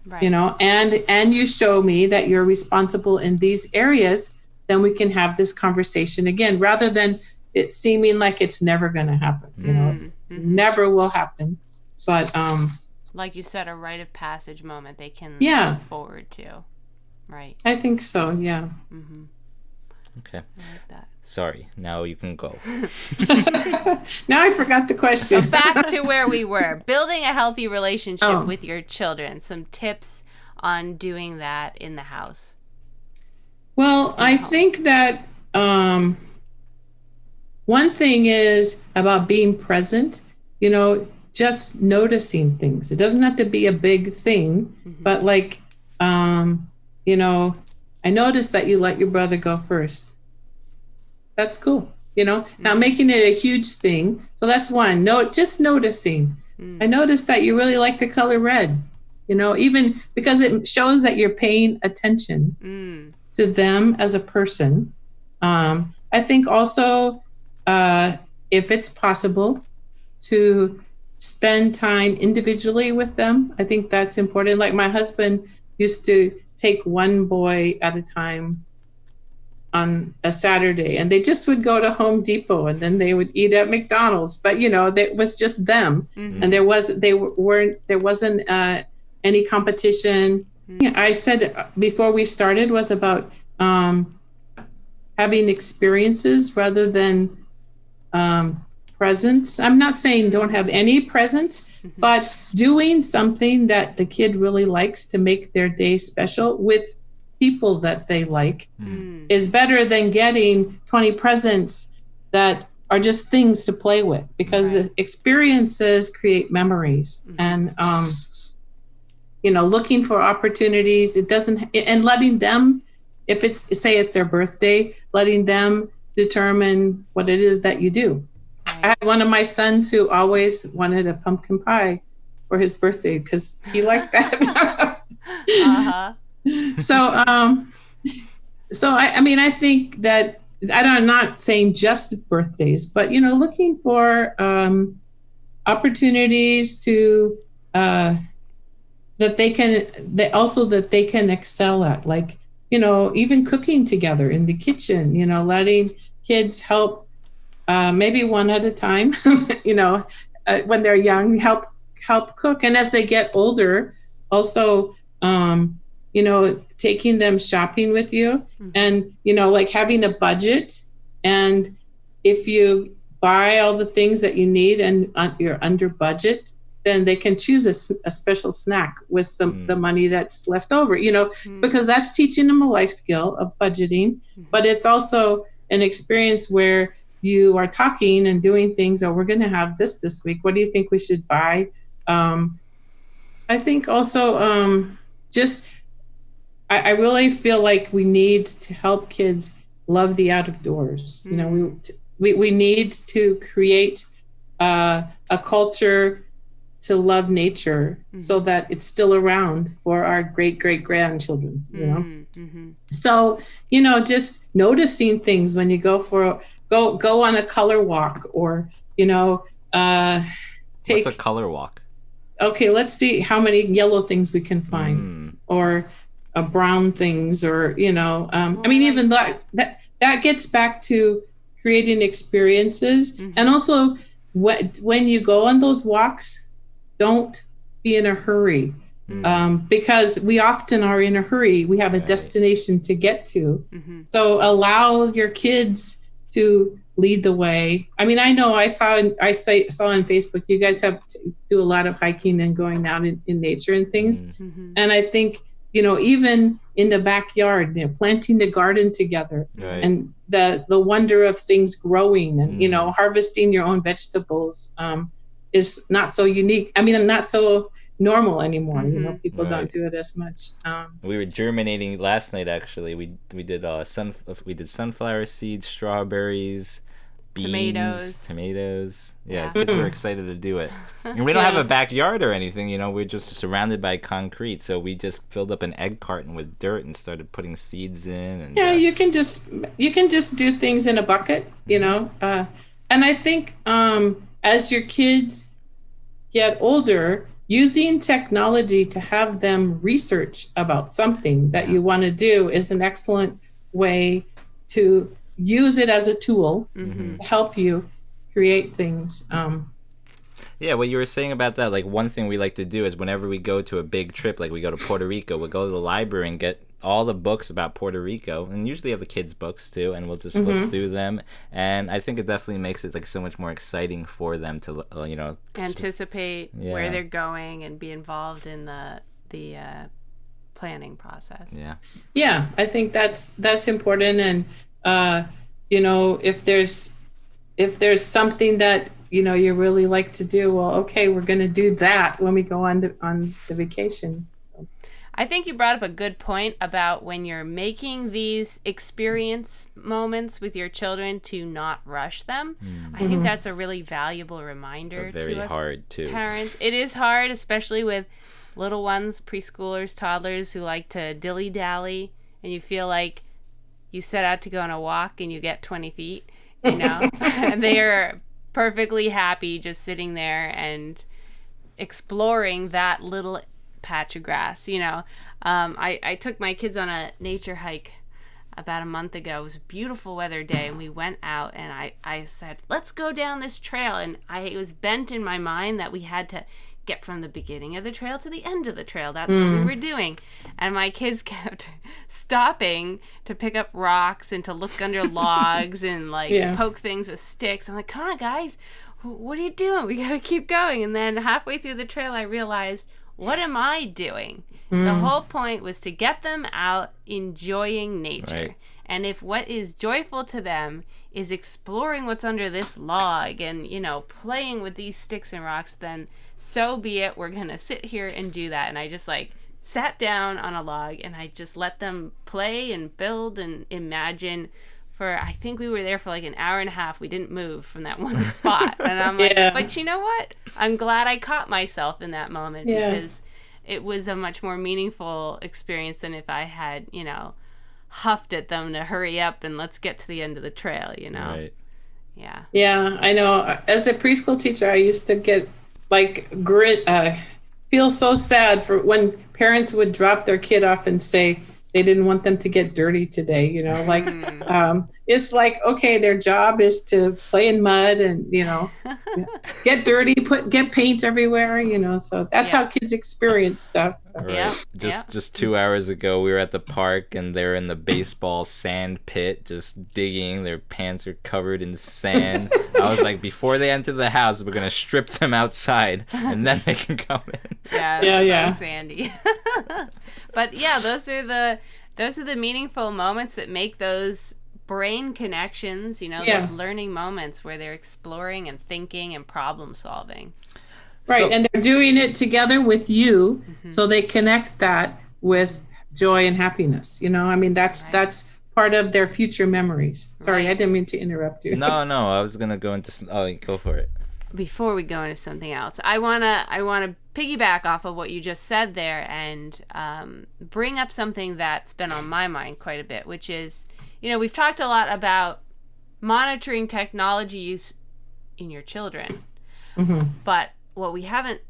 Right. and you show me that you're responsible in these areas, then we can have this conversation again, rather than it seeming like it's never going to happen. Never will happen. But like you said, a rite of passage moment they can look forward to. Right. I think so. Yeah. Mm-hmm. Okay. I like that. Sorry. Now you can go. Now I forgot the question. So back to where we were. Building a healthy relationship with your children. Some tips on doing that in the house. Well, I think that one thing is about being present, just noticing things. It doesn't have to be a big thing, but like, I noticed that you let your brother go first. That's cool. Now making it a huge thing. So that's one. No, just noticing. I noticed that you really like the color red, even because it shows that you're paying attention to them as a person. I think also, if it's possible to spend time individually with them, I think that's important. Like my husband used to take one boy at a time on a Saturday, and they just would go to Home Depot, and then they would eat at McDonald's. But it was just them, and there wasn't any competition. I said before we started was about having experiences rather than presents. I'm not saying don't have any presents, but doing something that the kid really likes to make their day special with people that they like is better than getting 20 presents that are just things to play with, because experiences create memories. And looking for opportunities, and letting them, if it's their birthday, letting them determine what it is that you do. I had one of my sons who always wanted a pumpkin pie for his birthday because he liked that. So I think that I'm not saying just birthdays, but looking for opportunities to that they can excel at, like even cooking together in the kitchen. Letting kids help, maybe one at a time. When they're young, help cook, and as they get older, also. Taking them shopping with you, and, like having a budget. And if you buy all the things that you need and you're under budget, then they can choose a special snack with the money that's left over, because that's teaching them a life skill of budgeting. But it's also an experience where you are talking and doing things. Oh, we're going to have this week. What do you think we should buy? I think also I really feel like we need to help kids love the out of doors. We need to create a culture to love nature so that it's still around for our great grandchildren, you know. So, you know, just noticing things when you go on a color walk, or, you know, What's a color walk? Okay, let's see how many yellow things we can find, or brown things, or, you know, I mean, even that gets back to creating experiences. And also, when you go on those walks, don't be in a hurry, because we often are in a hurry. We have a destination to get to. So allow your kids to lead the way. I mean, I know I saw on Facebook, you guys have to do a lot of hiking and going out in nature and things. And I think, you know, even in the backyard, you know, planting the garden together, and the wonder of things growing, and, you know, harvesting your own vegetables, is not so unique. I mean, not so normal anymore. You know, people don't do it as much. We were germinating last night. Actually, we did sunflower seeds, strawberries, beans, tomatoes. Yeah, kids were excited to do it. And we don't have a backyard or anything. You know, we're just surrounded by concrete. So we just filled up an egg carton with dirt and started putting seeds in. And you can just do things in a bucket. You know, and I think as your kids get older, using technology to have them research about something that you want to do is an excellent way to use it as a tool to help you create things. Yeah, what you were saying about that, like, one thing we like to do is whenever we go to a big trip, like we go to Puerto Rico, we'll go to the library and get all the books about Puerto Rico, and usually have the kids' books too, and we'll just flip through them. And I think it definitely makes it like so much more exciting for them to, you know, anticipate where they're going and be involved in the planning process. Yeah, I think that's important. And you know, if there's something that, you know, you really like to do, well, okay, we're going to do that when we go on the vacation. So. I think you brought up a good point about when you're making these experience moments with your children to not rush them. I think that's a really valuable reminder very to us hard too. Parents. It is hard, especially with little ones, preschoolers, toddlers who like to dilly-dally, and you feel like you set out to go on a walk and you get 20 feet, you know, and they are perfectly happy just sitting there and exploring that little patch of grass, you know. I took my kids on a nature hike about a month ago. It was a beautiful weather day, and we went out, and I said, let's go down this trail. And it was bent in my mind that we had to get from the beginning of the trail to the end of the trail. That's what we were doing. And my kids kept stopping to pick up rocks and to look under logs and poke things with sticks. I'm like, come on, guys, what are you doing? We got to keep going. And then halfway through the trail, I realized, what am I doing? The whole point was to get them out enjoying nature. Right. And if what is joyful to them is exploring what's under this log and, you know, playing with these sticks and rocks, then so be it. We're going to sit here and do that. And I just sat down on a log and I just let them play and build and imagine for, I think we were there for an hour and a half. We didn't move from that one spot. And I'm like, but you know what? I'm glad I caught myself in that moment because it was a much more meaningful experience than if I had, you know, huffed at them to hurry up and let's get to the end of the trail, you know? Right. Yeah. Yeah, I know. As a preschool teacher, I used to get feel so sad for when parents would drop their kid off and say they didn't want them to get dirty today, you know, it's like, okay, their job is to play in mud and, you know, get dirty, get paint everywhere, you know, so that's how kids experience stuff. So. Right. Just 2 hours ago, we were at the park and they're in the baseball sand pit, just digging. Their pants are covered in sand. I was like, before they enter the house, we're going to strip them outside and then they can come in. Yeah, so sandy. But yeah, those are the meaningful moments that make those brain connections, you know, those learning moments where they're exploring and thinking and problem solving. Right, and they're doing it together with you, so they connect that with joy and happiness. You know, I mean, that's part of their future memories. Sorry, I didn't mean to interrupt you. No, I was gonna go into. Oh, go for it. before we go into something else, I wanna piggyback off of what you just said there and bring up something that's been on my mind quite a bit, which is, we've talked a lot about monitoring technology use in your children, but what we haven't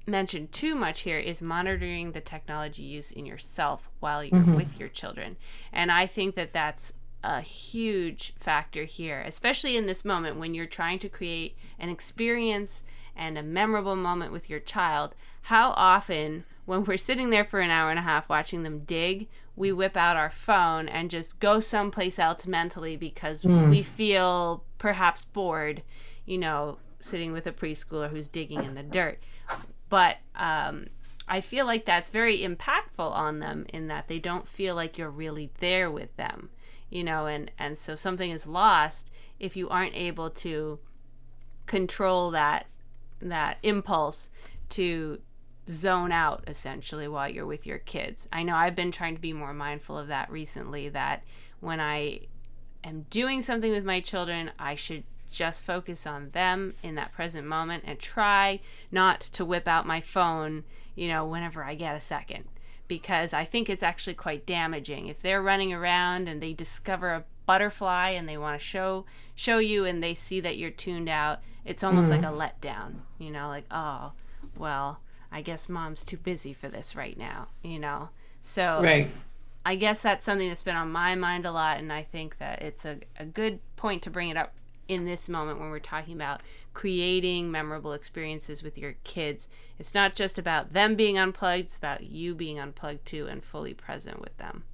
mentioned too much here is monitoring the technology use in yourself while you're with your children. And I think that that's a huge factor here, especially in this moment when you're trying to create an experience and a memorable moment with your child. How often, when we're sitting there for an hour and a half watching them dig, we whip out our phone and just go someplace else mentally because we feel perhaps bored, sitting with a preschooler who's digging in the dirt. But I feel like that's very impactful on them in that they don't feel like you're really there with them, and so something is lost if you aren't able to control that impulse to zone out essentially while you're with your kids. I know I've been trying to be more mindful of that recently, that when I am doing something with my children, I should just focus on them in that present moment and try not to whip out my phone, whenever I get a second, because I think it's actually quite damaging. If they're running around and they discover a butterfly and they want to show you and they see that you're tuned out, it's almost like a letdown, like, oh, well, I guess mom's too busy for this right now, So Right. I guess that's something that's been on my mind a lot, and I think that it's a good point to bring it up in this moment when we're talking about creating memorable experiences with your kids. It's not just about them being unplugged, it's about you being unplugged too and fully present with them.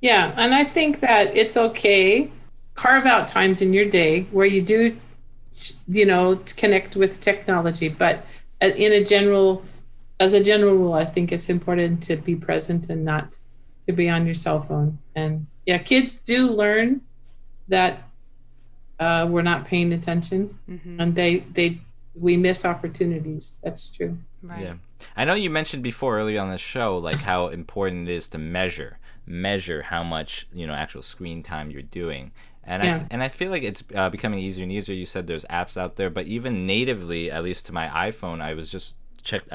Yeah, and I think that it's okay. Carve out times in your day where you do, connect with technology. But as a general rule, I think it's important to be present and not to be on your cell phone. And yeah, kids do learn that we're not paying attention, and we miss opportunities. That's true. Right. Yeah. I know you mentioned before earlier on the show, like how important it is to measure how much, actual screen time you're doing. And I feel like it's becoming easier and easier. You said there's apps out there, but even natively, at least to my iPhone, I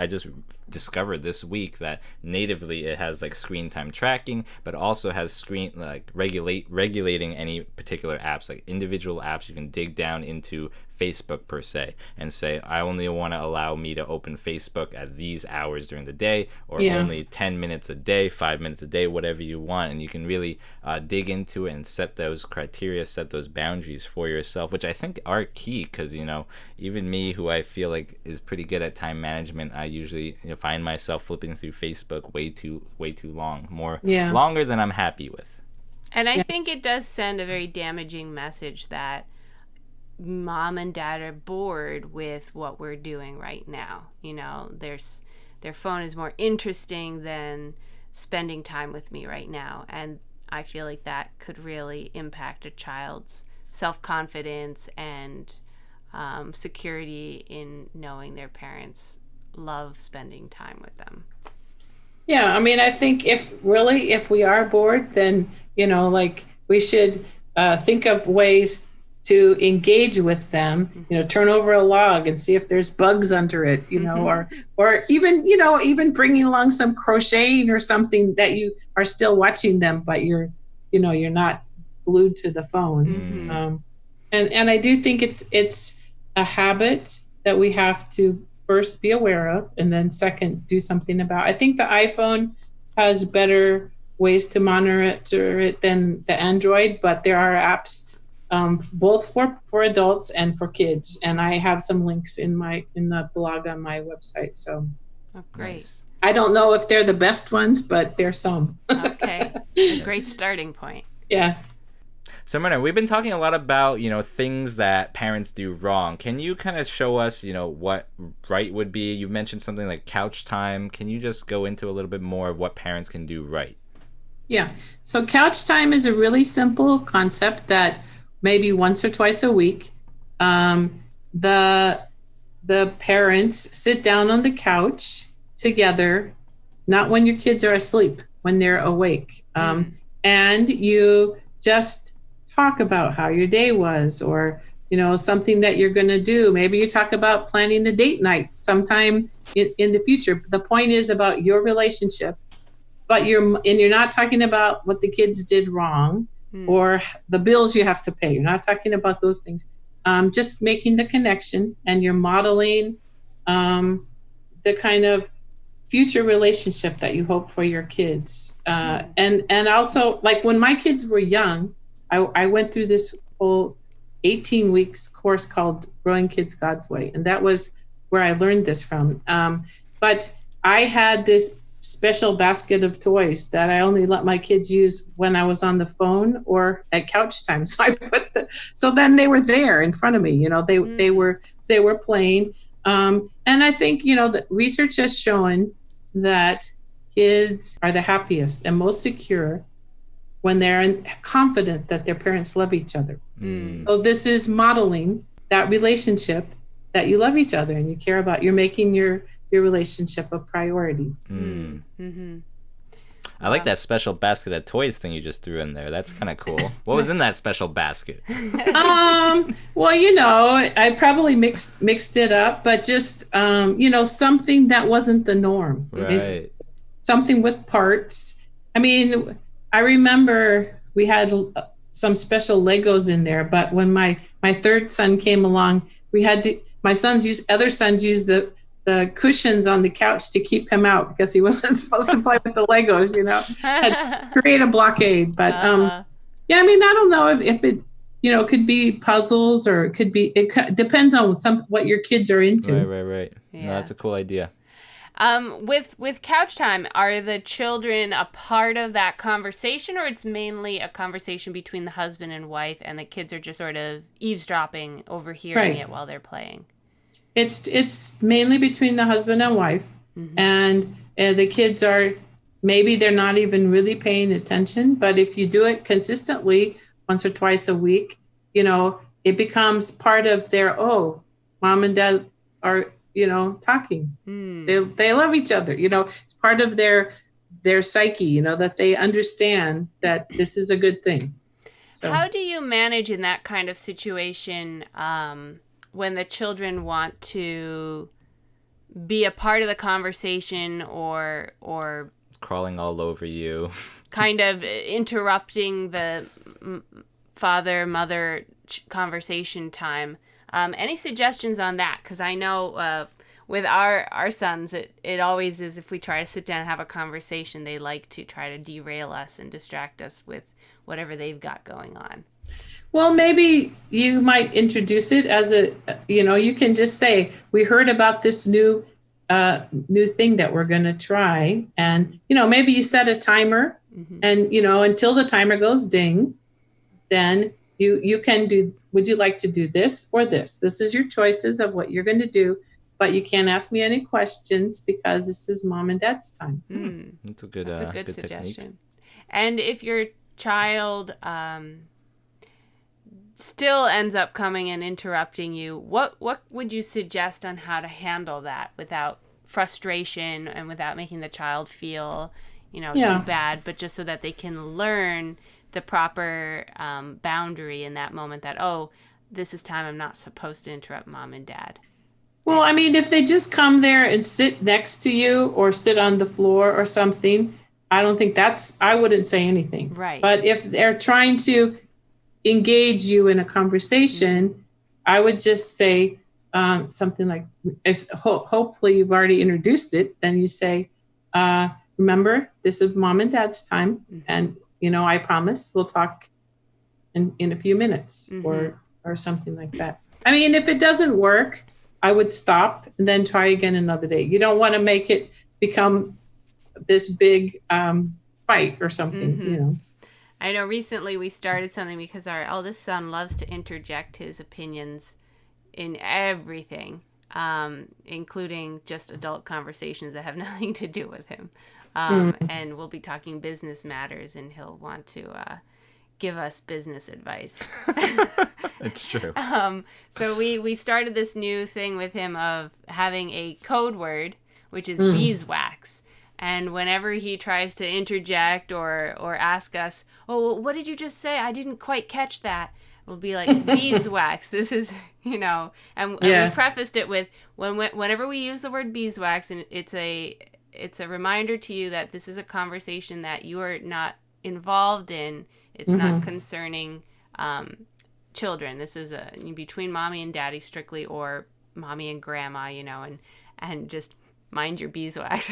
just discovered this week that natively it has like screen time tracking, but also has screen like regulating any particular apps, like individual apps. You can dig down into Facebook per se and say, I only want to allow me to open Facebook at these hours during the day, or only 10 minutes a day, 5 minutes a day, whatever you want. And you can really dig into it and set those criteria, set those boundaries for yourself, which I think are key, because even me, who I feel like is pretty good at time management, I usually find myself flipping through Facebook way too long, longer than I'm happy with. And I think it does send a very damaging message that mom and dad are bored with what we're doing right now. Their phone is more interesting than spending time with me right now. And I feel like that could really impact a child's self-confidence and security in knowing their parents love spending time with them. Yeah, I mean, I think if we are bored, then, we should think of ways to engage with them, turn over a log and see if there's bugs under it, or even bringing along some crocheting or something that you are still watching them, but you're not glued to the phone. And I do think it's a habit that we have to first be aware of, and then second, do something about. I think the iPhone has better ways to monitor it than the Android, but there are apps both for adults and for kids, and I have some links in the blog on my website. So, great. Nice. I don't know if they're the best ones, but there's some. Okay, a great starting point. Yeah. So Myrna, we've been talking a lot about, things that parents do wrong. Can you kind of show us, what right would be? You mentioned something like couch time. Can you just go into a little bit more of what parents can do right? Yeah. So couch time is a really simple concept that maybe once or twice a week, the parents sit down on the couch together, not when your kids are asleep, when they're awake. And you just talk about how your day was, or something that you're going to do. Maybe you talk about planning the date night sometime in the future. The point is about your relationship, but you're not talking about what the kids did wrong or the bills you have to pay. You're not talking about those things. Just making the connection, and you're modeling the kind of future relationship that you hope for your kids. And also, like when my kids were young, I went through this whole 18 weeks course called Growing Kids God's Way. And that was where I learned this from. But I had this special basket of toys that I only let my kids use when I was on the phone or at couch time. So so then they were there in front of me, they were playing. And I think, the research has shown that kids are the happiest and most secure when they're confident that their parents love each other. So this is modeling that relationship, that you love each other and you care about. You're making your relationship a priority. I like that special basket of toys thing you just threw in there. That's kind of cool. What was in that special basket? Well, I probably mixed it up, but just something that wasn't the norm. Right. Something with parts. I mean, I remember we had some special Legos in there, but when my third son came along, other sons used the cushions on the couch to keep him out because he wasn't supposed to play with the Legos, had create a blockade. But I don't know if it, could be puzzles, or it depends on what your kids are into. Right. Yeah. No, that's a cool idea. With couch time, are the children a part of that conversation, or it's mainly a conversation between the husband and wife, and the kids are just sort of eavesdropping, overhearing it while they're playing? It's mainly between the husband and wife, and the kids they're not even really paying attention. But if you do it consistently, once or twice a week, it becomes part of their, mom and dad are, talking. They love each other. It's part of their psyche, that they understand that this is a good thing. So. How do you manage in that kind of situation when the children want to be a part of the conversation or crawling all over you, kind of interrupting the father-mother conversation time? Any suggestions on that? Because I know with our sons, it always is, if we try to sit down and have a conversation, they like to try to derail us and distract us with whatever they've got going on. Well, maybe you might introduce it as you can just say, we heard about this new thing that we're going to try. And, maybe you set a timer and, until the timer goes ding, then you can do, would you like to do this or this? This is your choices of what you're going to do, but you can't ask me any questions because this is mom and dad's time. That's a good suggestion. Technique. And if your child still ends up coming and interrupting you, what would you suggest on how to handle that without frustration and without making the child feel, too bad, but just so that they can learn the proper boundary in that moment that, this is time I'm not supposed to interrupt mom and dad? Well, I mean, if they just come there and sit next to you or sit on the floor or something, I don't think I wouldn't say anything. Right. But if they're trying to engage you in a conversation, I would just say something like, hopefully you've already introduced it. Then you say, remember, this is mom and dad's time. And, I promise we'll talk in a few minutes or something like that. I mean, if it doesn't work, I would stop and then try again another day. You don't want to make it become this big fight or something, I know recently we started something because our eldest son loves to interject his opinions in everything, including just adult conversations that have nothing to do with him. And we'll be talking business matters, and he'll want to give us business advice. It's true. So we started this new thing with him of having a code word, which is beeswax. And whenever he tries to interject or ask us, well, what did you just say? I didn't quite catch that. Will be like beeswax. This is, and we prefaced it with whenever we use the word beeswax, and it's a reminder to you that this is a conversation that you are not involved in. It's not concerning children. This is between mommy and daddy strictly, or mommy and grandma, and just mind your beeswax.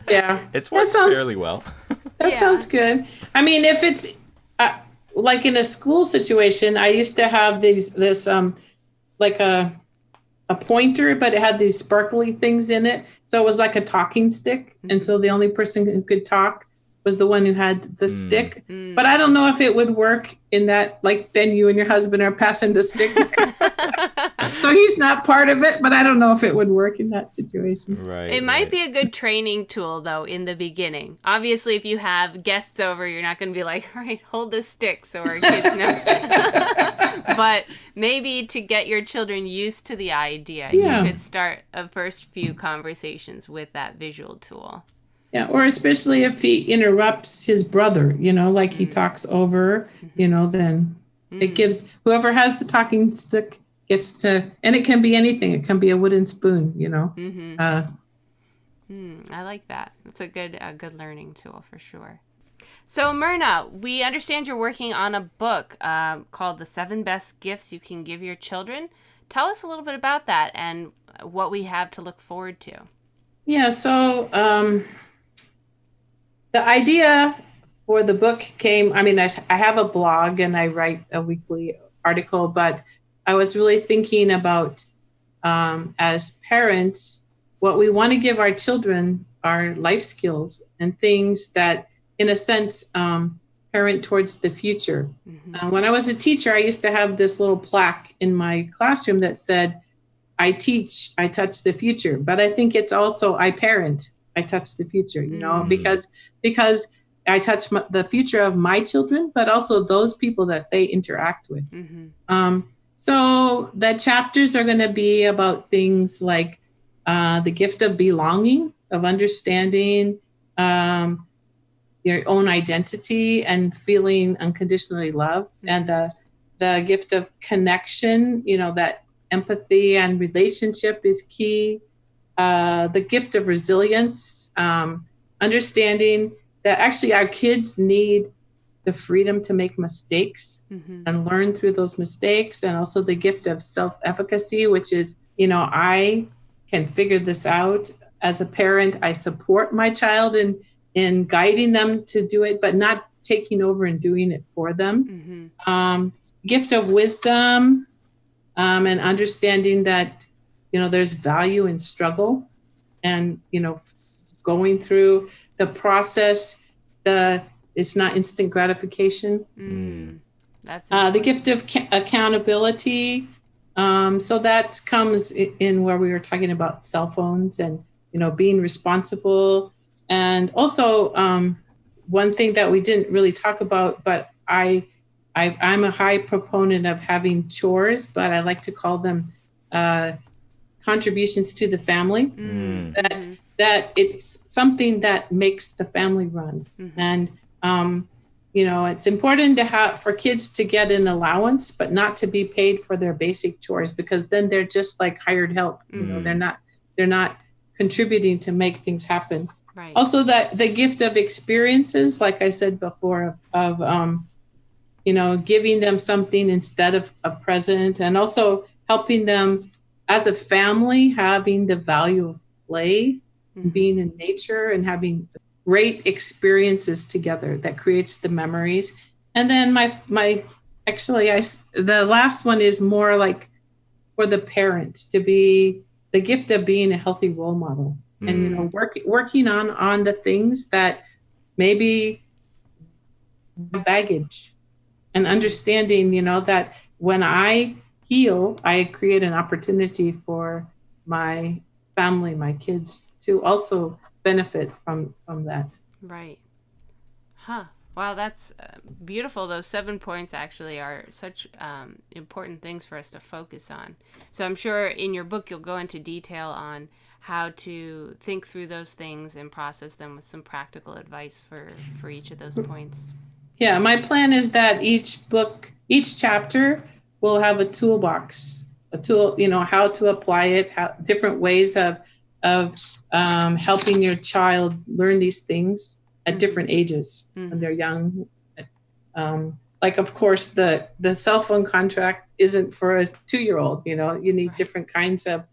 Yeah, it's worked fairly well. That sounds good. I mean, if it's like in a school situation, I used to have this like a pointer, but it had these sparkly things in it, so it was like a talking stick, and so the only person who could talk was the one who had the stick. But I don't know if it would work in that, like, then you and your husband are passing the stick. So he's not part of it, but I don't know if it would work in that situation. Right. It might be a good training tool, though, in the beginning. Obviously, if you have guests over, you're not going to be like, all right, hold the stick so our kids know. But maybe to get your children used to the idea, you could start a first few conversations with that visual tool. Yeah, or especially if he interrupts his brother, like he talks over, then it gives whoever has the talking stick gets to, and it can be anything. It can be a wooden spoon, I like that. It's a good learning tool for sure. So Myrna, we understand you're working on a book called The 7 Best Gifts You Can Give Your Children. Tell us a little bit about that and what we have to look forward to. Yeah, so the idea for the book came, I have a blog and I write a weekly article, but I was really thinking about, as parents, what we want to give our children are life skills and things that, in a sense, parent towards the future. When I was a teacher, I used to have this little plaque in my classroom that said, I teach, I touch the future. But I think it's also, I parent, I touch the future, because I touch the future of my children, but also those people that they interact with. So the chapters are going to be about things like the gift of belonging, of understanding your own identity and feeling unconditionally loved, and the gift of connection, that empathy and relationship is key. The gift of resilience, understanding that actually our kids need the freedom to make mistakes and learn through those mistakes. And also the gift of self-efficacy, which is, I can figure this out. As a parent, I support my child in guiding them to do it, but not taking over and doing it for them. Gift of wisdom, and understanding that, there's value in struggle and, going through the process, it's not instant gratification. That's the gift of accountability. So that comes in where we were talking about cell phones and, being responsible. And also one thing that we didn't really talk about, but I'm a high proponent of having chores, but I like to call them contributions to the family. That it's something that makes the family run. And it's important to have for kids to get an allowance, but not to be paid for their basic chores, because then they're just like hired help. They're not contributing to make things happen. Right. Also, that the gift of experiences, like I said before, of giving them something instead of a present, and also helping them as a family having the value of play, being in nature, and having great experiences together that creates the memories. And then the last one is more like for the parent to be the gift of being a healthy role model. And working on the things that maybe baggage, and understanding that when I heal, I create an opportunity for my family, my kids, to also benefit from that. Right. Wow, that's beautiful. Those 7 points actually are such important things for us to focus on. So I'm sure in your book you'll go into detail on how to think through those things and process them with some practical advice for each of those points. Yeah, my plan is that each chapter will have a toolbox, a tool, how to apply it, how different ways of helping your child learn these things at different ages when they're young. Like, of course, the cell phone contract isn't for a 2-year-old. You need different kinds of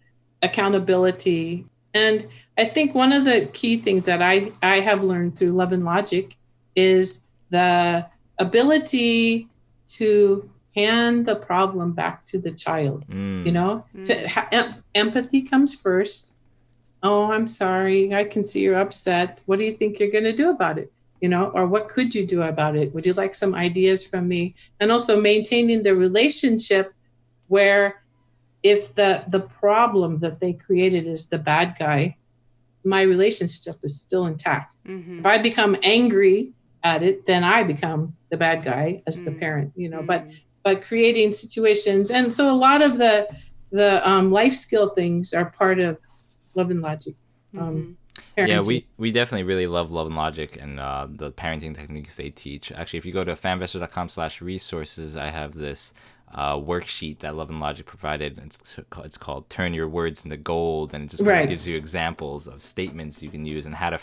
accountability. And I think one of the key things that I have learned through Love and Logic is the ability to hand the problem back to the child. Empathy comes first. Oh, I'm sorry. I can see you're upset. What do you think you're going to do about it? Or what could you do about it? Would you like some ideas from me? And also maintaining the relationship where if the problem that they created is the bad guy, my relationship is still intact. If I become angry at it, then I become the bad guy as the parent, but creating situations. And so a lot of the life skill things are part of Love and Logic. Yeah, we definitely really love Love and Logic and the parenting techniques they teach. Actually, if you go to famvestor.com/resources, I have this worksheet that Love and Logic provided. It's called Turn Your Words into Gold, and it just kind of gives you examples of statements you can use and how to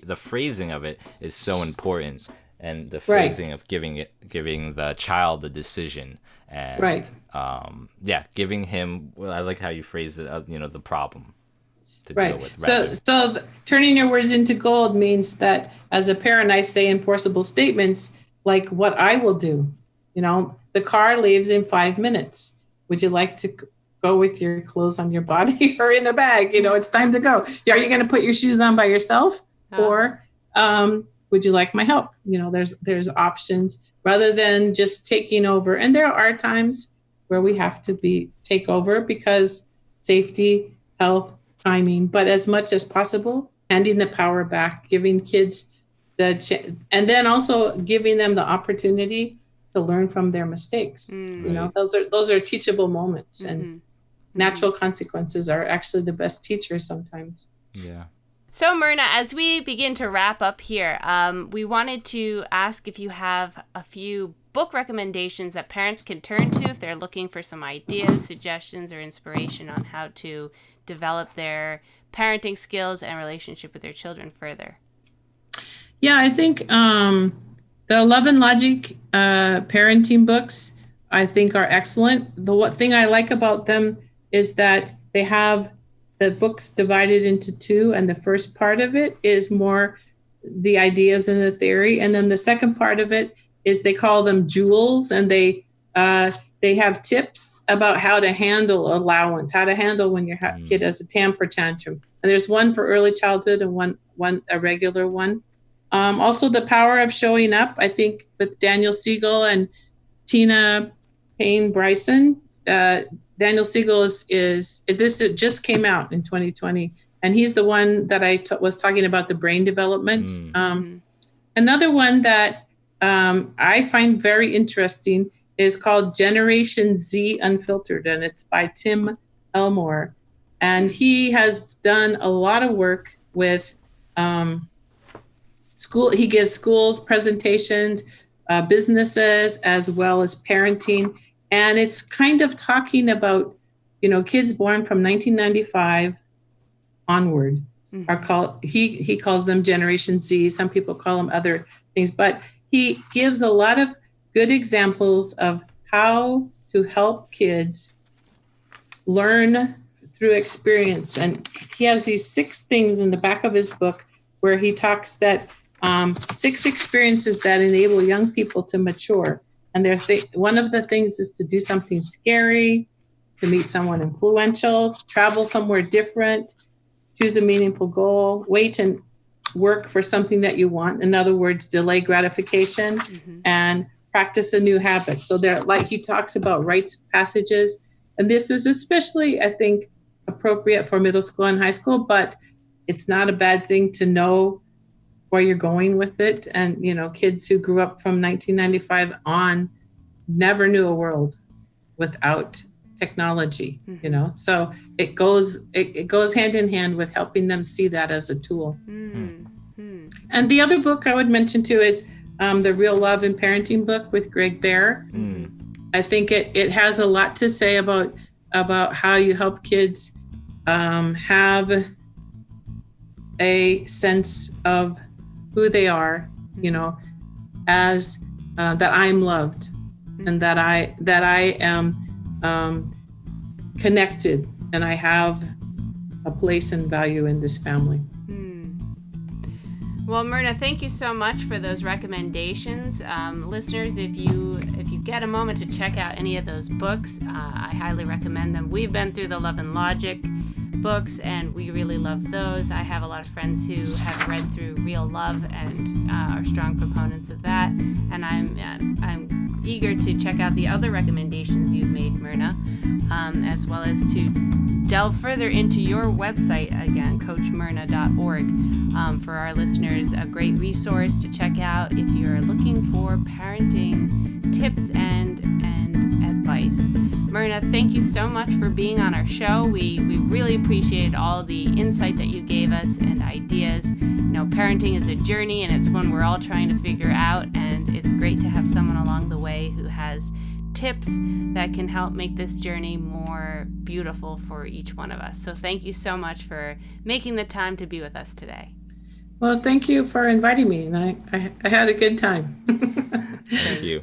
the phrasing of it is so important, and the phrasing of giving the child the decision and giving him. Well, I like how you phrased it. The problem. Deal with, so turning your words into gold means that as a parent, I say enforceable statements like what I will do. The car leaves in 5 minutes. Would you like to go with your clothes on your body or in a bag? It's time to go. Are you going to put your shoes on by yourself, or would you like my help? There's options rather than just taking over. And there are times where we have to take over because safety, health, timing, but as much as possible, handing the power back, giving kids and then also giving them the opportunity to learn from their mistakes. Those are teachable moments, and natural consequences are actually the best teachers sometimes. Yeah. So Myrna, as we begin to wrap up here, we wanted to ask if you have a few book recommendations that parents can turn to if they're looking for some ideas, suggestions, or inspiration on how to develop their parenting skills and relationship with their children further. Yeah, I think the Love and Logic parenting books, I think, are excellent. The thing I like about them is that they have the books divided into two, and the first part of it is more the ideas and the theory, and then the second part of it is they call them jewels, and they have tips about how to handle allowance, how to handle when your kid has a temper tantrum. And there's one for early childhood and one a regular one. Also, The Power of Showing Up, I think, with Daniel Siegel and Tina Payne Bryson. Daniel Siegel it just came out in 2020, and he's the one that I was talking about the brain development. Another one that I find very interesting is called Generation Z Unfiltered, and it's by Tim Elmore. And he has done a lot of work with school. He gives schools presentations, businesses, as well as parenting. And it's kind of talking about, kids born from 1995 onward are called, he calls them Generation Z. Some people call them other things, but he gives a lot of good examples of how to help kids learn through experience. And he has these 6 things in the back of his book where he talks that 6 experiences that enable young people to mature. And one of the things is to do something scary, to meet someone influential, travel somewhere different, choose a meaningful goal, wait and work for something that you want. In other words, delay gratification, and practice a new habit. So he talks about rites of passages. And this is especially, I think, appropriate for middle school and high school, but it's not a bad thing to know where you're going with it. And, kids who grew up from 1995 on never knew a world without technology, so it goes hand in hand with helping them see that as a tool. And the other book I would mention too is the Real Love in Parenting book with Greg Bear. I think it has a lot to say about how you help kids have a sense of who they are, as that I'm loved and that I am connected and I have a place and value in this family. Well, Myrna, thank you so much for those recommendations. Listeners, if you get a moment to check out any of those books, I highly recommend them. We've been through the Love and Logic books, and we really love those. I have a lot of friends who have read through Real Love and are strong proponents of that. And I'm eager to check out the other recommendations you've made, Myrna, as well as to delve further into your website again, coachmyrna.org. For our listeners, a great resource to check out if you're looking for parenting tips and advice. Myrna, thank you so much for being on our show. We really appreciated all the insight that you gave us and ideas. Parenting is a journey, and it's one we're all trying to figure out, and it's great to have someone along the way who has tips that can help make this journey more beautiful for each one of us. So thank you so much for making the time to be with us today. Well, thank you for inviting me, and I had a good time. Thank you.